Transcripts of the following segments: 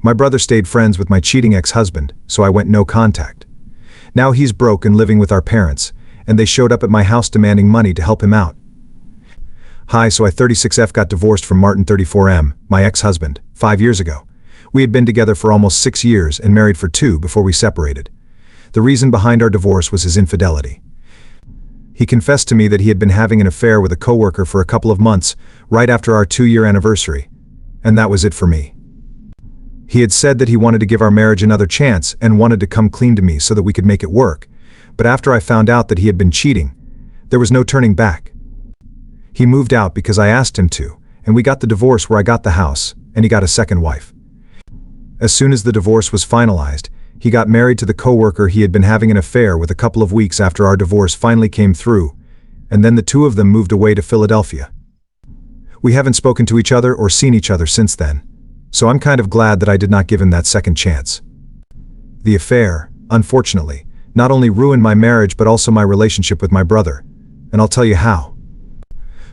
My brother stayed friends with my cheating ex-husband, so I went no contact. Now he's broke and living with our parents, and they showed up at my house demanding money to help him out. Hi, so I 36F got divorced from Martin 34M, my ex-husband, 5 years ago. We had been together for almost 6 years and married for 2 before we separated. The reason behind our divorce was his infidelity. He confessed to me that he had been having an affair with a coworker for a couple of months, right after our 2-year anniversary. And that was it for me. He had said that he wanted to give our marriage another chance and wanted to come clean to me so that we could make it work. But after I found out that he had been cheating, there was no turning back. He moved out because I asked him to, and we got the divorce where I got the house, and he got a second wife. As soon as the divorce was finalized, he got married to the coworker he had been having an affair with a couple of weeks after our divorce finally came through, and then the two of them moved away to Philadelphia. We haven't spoken to each other or seen each other since then, so I'm kind of glad that I did not give him that second chance. The affair, unfortunately, not only ruined my marriage but also my relationship with my brother, and I'll tell you how.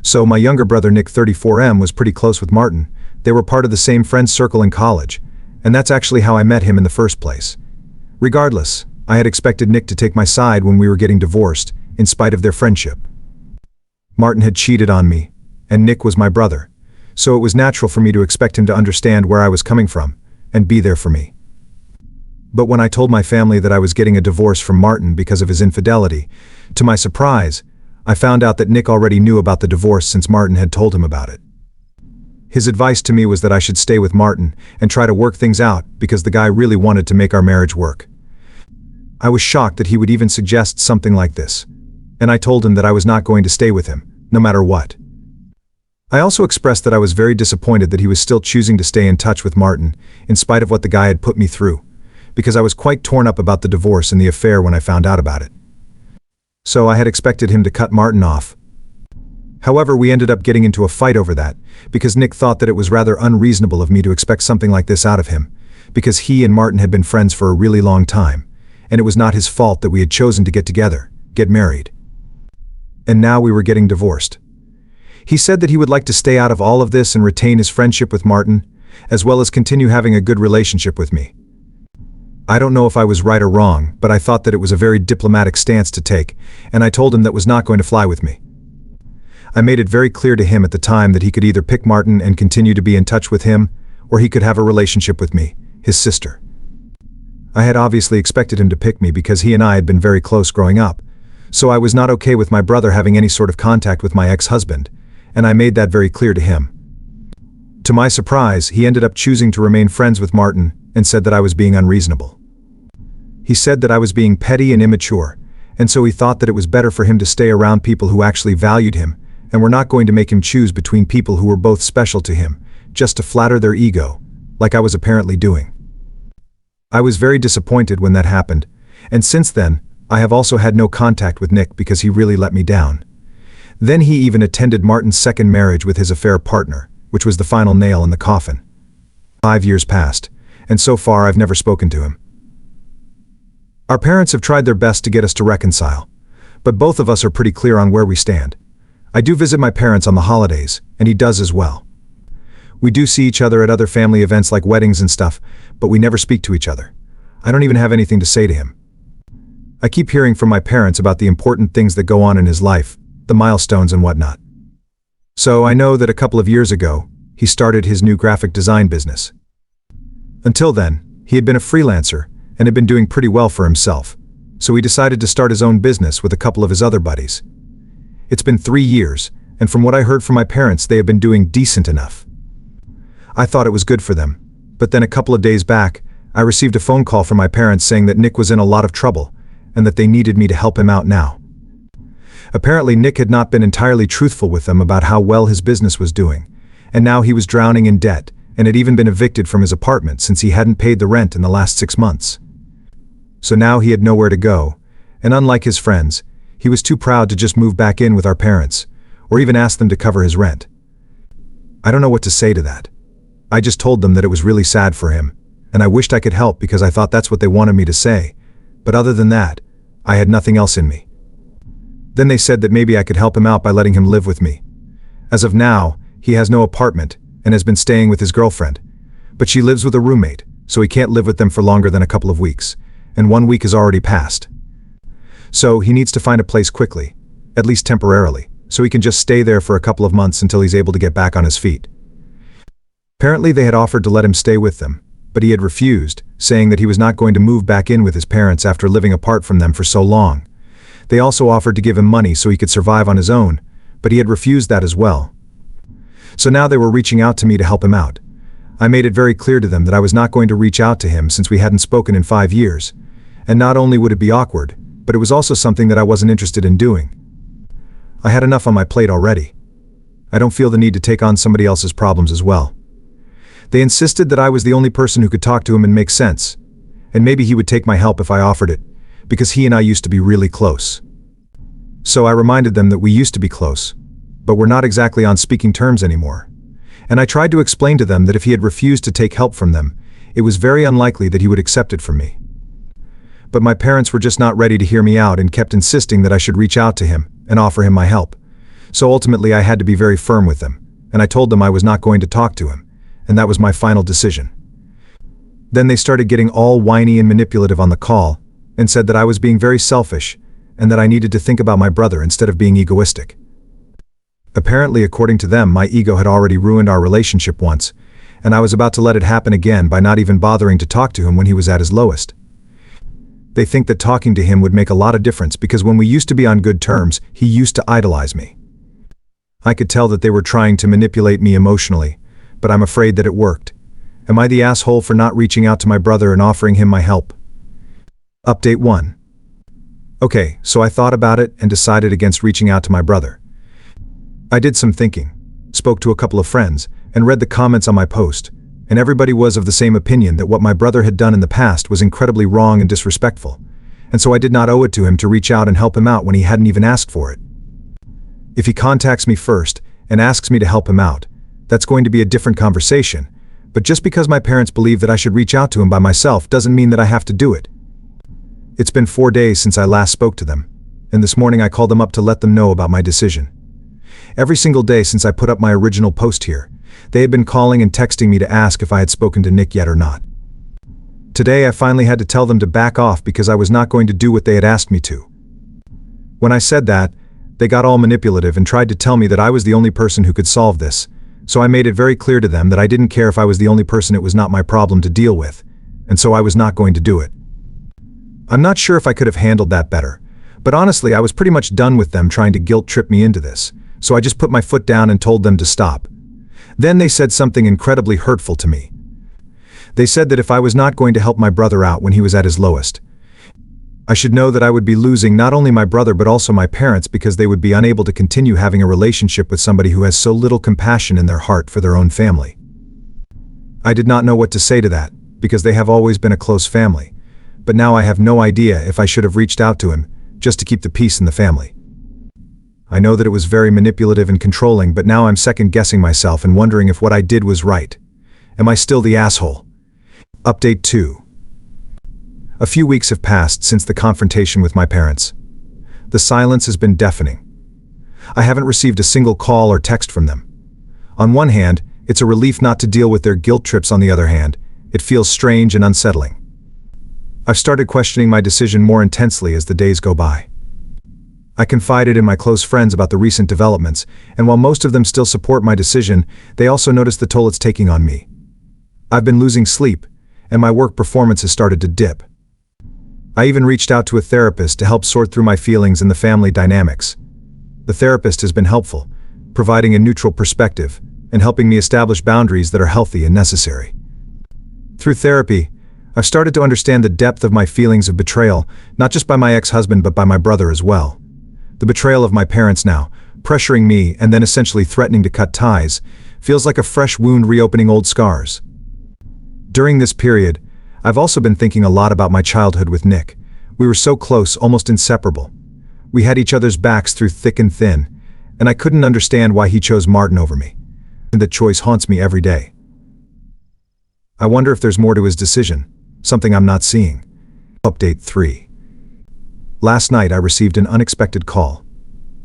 So my younger brother Nick 34M was pretty close with Martin. They were part of the same friend circle in college, and that's actually how I met him in the first place. Regardless, I had expected Nick to take my side when we were getting divorced, in spite of their friendship. Martin had cheated on me, and Nick was my brother, so it was natural for me to expect him to understand where I was coming from, and be there for me. But when I told my family that I was getting a divorce from Martin because of his infidelity, to my surprise, I found out that Nick already knew about the divorce since Martin had told him about it. His advice to me was that I should stay with Martin and try to work things out because the guy really wanted to make our marriage work. I was shocked that he would even suggest something like this, and I told him that I was not going to stay with him, no matter what. I also expressed that I was very disappointed that he was still choosing to stay in touch with Martin, in spite of what the guy had put me through, because I was quite torn up about the divorce and the affair when I found out about it. So I had expected him to cut Martin off. However, we ended up getting into a fight over that, because Nick thought that it was rather unreasonable of me to expect something like this out of him, because he and Martin had been friends for a really long time, and it was not his fault that we had chosen to get together, get married. And now we were getting divorced. He said that he would like to stay out of all of this and retain his friendship with Martin, as well as continue having a good relationship with me. I don't know if I was right or wrong, but I thought that it was a very diplomatic stance to take, and I told him that was not going to fly with me. I made it very clear to him at the time that he could either pick Martin and continue to be in touch with him, or he could have a relationship with me, his sister. I had obviously expected him to pick me because he and I had been very close growing up, so I was not okay with my brother having any sort of contact with my ex-husband, and I made that very clear to him. To my surprise, he ended up choosing to remain friends with Martin and said that I was being unreasonable. He said that I was being petty and immature, and so he thought that it was better for him to stay around people who actually valued him and were not going to make him choose between people who were both special to him, just to flatter their ego, like I was apparently doing. I was very disappointed when that happened, and since then, I have also had no contact with Nick because he really let me down. Then he even attended Martin's second marriage with his affair partner, which was the final nail in the coffin. 5 years passed, and so far I've never spoken to him. Our parents have tried their best to get us to reconcile, but both of us are pretty clear on where we stand. I do visit my parents on the holidays, and he does as well. We do see each other at other family events like weddings and stuff, but we never speak to each other. I don't even have anything to say to him. I keep hearing from my parents about the important things that go on in his life, the milestones and whatnot. So I know that a couple of years ago, he started his new graphic design business. Until then, he had been a freelancer and had been doing pretty well for himself, so he decided to start his own business with a couple of his other buddies. It's been 3 years, and from what I heard from my parents, they have been doing decent enough. I thought it was good for them, but then a couple of days back, I received a phone call from my parents saying that Nick was in a lot of trouble, and that they needed me to help him out now. Apparently Nick had not been entirely truthful with them about how well his business was doing, and now he was drowning in debt, and had even been evicted from his apartment since he hadn't paid the rent in the last 6 months. So now he had nowhere to go, and unlike his friends, he was too proud to just move back in with our parents, or even ask them to cover his rent. I don't know what to say to that. I just told them that it was really sad for him, and I wished I could help because I thought that's what they wanted me to say, but other than that, I had nothing else in me. Then they said that maybe I could help him out by letting him live with me. As of now, he has no apartment and has been staying with his girlfriend, but she lives with a roommate, so he can't live with them for longer than a couple of weeks, and 1 week has already passed. So he needs to find a place quickly, at least temporarily, so he can just stay there for a couple of months until he's able to get back on his feet. Apparently they had offered to let him stay with them, but he had refused, saying that he was not going to move back in with his parents after living apart from them for so long. They also offered to give him money so he could survive on his own, but he had refused that as well. So now they were reaching out to me to help him out. I made it very clear to them that I was not going to reach out to him since we hadn't spoken in 5 years, and not only would it be awkward, but it was also something that I wasn't interested in doing. I had enough on my plate already. I don't feel the need to take on somebody else's problems as well. They insisted that I was the only person who could talk to him and make sense, and maybe he would take my help if I offered it, because he and I used to be really close. So I reminded them that we used to be close, but we're not exactly on speaking terms anymore. And I tried to explain to them that if he had refused to take help from them, it was very unlikely that he would accept it from me. But my parents were just not ready to hear me out and kept insisting that I should reach out to him and offer him my help. So ultimately I had to be very firm with them, and I told them I was not going to talk to him, and that was my final decision. Then they started getting all whiny and manipulative on the call, and said that I was being very selfish, and that I needed to think about my brother instead of being egoistic. Apparently, according to them, my ego had already ruined our relationship once, and I was about to let it happen again by not even bothering to talk to him when he was at his lowest. They think that talking to him would make a lot of difference because when we used to be on good terms, he used to idolize me. I could tell that they were trying to manipulate me emotionally, but I'm afraid that it worked. Am I the asshole for not reaching out to my brother and offering him my help? Update 1. Okay, so I thought about it and decided against reaching out to my brother. I did some thinking, spoke to a couple of friends, and read the comments on my post, and everybody was of the same opinion that what my brother had done in the past was incredibly wrong and disrespectful, and so I did not owe it to him to reach out and help him out when he hadn't even asked for it. If he contacts me first and asks me to help him out, that's going to be a different conversation, but just because my parents believe that I should reach out to him by myself doesn't mean that I have to do it. It's been 4 days since I last spoke to them, and this morning I called them up to let them know about my decision. Every single day since I put up my original post here, they had been calling and texting me to ask if I had spoken to Nick yet or not. Today I finally had to tell them to back off because I was not going to do what they had asked me to. When I said that, they got all manipulative and tried to tell me that I was the only person who could solve this, so I made it very clear to them that I didn't care if I was the only person, it was not my problem to deal with, and so I was not going to do it. I'm not sure if I could have handled that better, but honestly I was pretty much done with them trying to guilt trip me into this, so I just put my foot down and told them to stop. Then they said something incredibly hurtful to me. They said that if I was not going to help my brother out when he was at his lowest, I should know that I would be losing not only my brother but also my parents because they would be unable to continue having a relationship with somebody who has so little compassion in their heart for their own family. I did not know what to say to that, because they have always been a close family, but now I have no idea if I should have reached out to him, just to keep the peace in the family. I know that it was very manipulative and controlling, but now I'm second-guessing myself and wondering if what I did was right. Am I still the asshole? Update 2. A few weeks have passed since the confrontation with my parents. The silence has been deafening. I haven't received a single call or text from them. On one hand, it's a relief not to deal with their guilt trips. On the other hand, it feels strange and unsettling. I've started questioning my decision more intensely as the days go by. I confided in my close friends about the recent developments, and while most of them still support my decision, they also notice the toll it's taking on me. I've been losing sleep, and my work performance has started to dip. I even reached out to a therapist to help sort through my feelings and the family dynamics. The therapist has been helpful, providing a neutral perspective and helping me establish boundaries that are healthy and necessary. Through therapy, I've started to understand the depth of my feelings of betrayal, not just by my ex-husband but by my brother as well. The betrayal of my parents now, pressuring me and then essentially threatening to cut ties, feels like a fresh wound reopening old scars. During this period, I've also been thinking a lot about my childhood with Nick. We were so close, almost inseparable. We had each other's backs through thick and thin, and I couldn't understand why he chose Martin over me. And that choice haunts me every day. I wonder if there's more to his decision, something I'm not seeing. Update 3. Last night I received an unexpected call.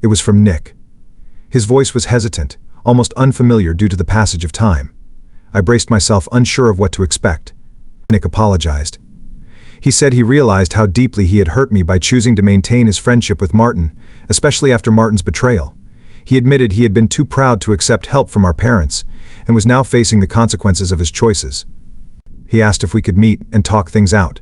It was from Nick. His voice was hesitant, almost unfamiliar due to the passage of time. I braced myself, unsure of what to expect. Nick apologized. He said he realized how deeply he had hurt me by choosing to maintain his friendship with Martin, especially after Martin's betrayal. He admitted he had been too proud to accept help from our parents, and was now facing the consequences of his choices. He asked if we could meet and talk things out.